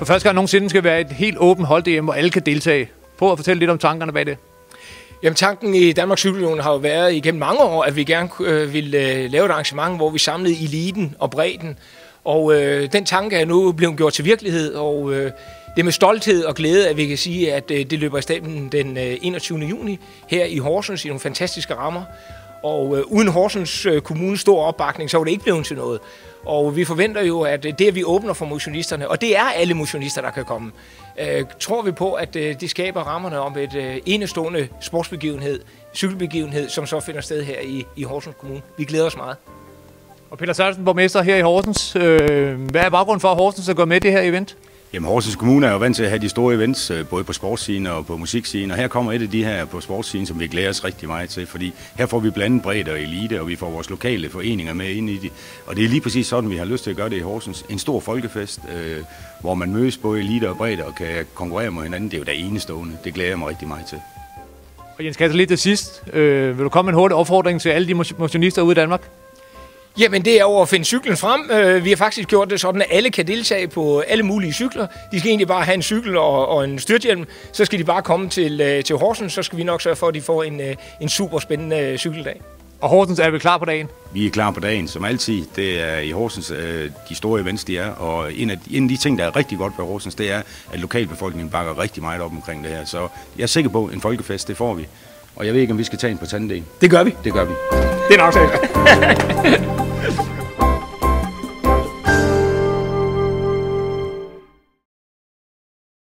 For første gang nogensinde skal være et helt åbent hold-DM, hvor alle kan deltage. Prøv at fortælle lidt om tankerne bag det. Jamen, tanken i Danmarks Cykelunion har jo været igennem mange år, at vi gerne ville lave et arrangement, hvor vi samlede eliten og bredden. Og den tanke er nu blevet gjort til virkelighed, og det er med stolthed og glæde, at vi kan sige, at det løber i stablen den 21. juni her i Horsens i nogle fantastiske rammer. Og uden Horsens Kommunes store opbakning, så var det ikke blevet til noget. Og vi forventer jo, at det, at vi åbner for motionisterne, og det er alle motionister, der kan komme, tror vi på, at det skaber rammerne om et enestående sportsbegivenhed, cykelbegivenhed, som så finder sted her i Horsens Kommune. Vi glæder os meget. Og Peter Sørensen, borgmester her i Horsens. Hvad er baggrunden for, at Horsens skal gå med det her event? Jamen, Horsens Kommune er jo vant til at have de store events, både på sportsscenen og på musikscenen, og her kommer et af de her på sportsscenen, som vi glæder os rigtig meget til, fordi her får vi blandet bredde og elite, og vi får vores lokale foreninger med ind i det. Og det er lige præcis sådan, vi har lyst til at gøre det i Horsens. En stor folkefest, hvor man mødes både elite og bredde og kan konkurrere mod hinanden. Det er jo da enestående. Det glæder jeg mig rigtig meget til. Og Jens Kasser, lige til sidst. Vil du komme med en hurtig opfordring til alle de motionister ude i Danmark? Jamen, det er over at finde cyklen frem. Vi har faktisk gjort det sådan, at alle kan deltage på alle mulige cykler. De skal egentlig bare have en cykel og en styrthjelm. Så skal de bare komme til Horsens, så skal vi nok sørge for, at de får en super spændende cykeldag. Og Horsens er vi klar på dagen? Vi er klar på dagen, som altid. Det er i Horsens, de store events, de er. Og en af de ting, der er rigtig godt på Horsens, det er, at lokalbefolkningen bakker rigtig meget op omkring det her. Så jeg er sikker på, at en folkefest, det får vi. Og jeg ved ikke, om vi skal tage en på tandem. Det gør vi. Det gør vi. Det er nok så.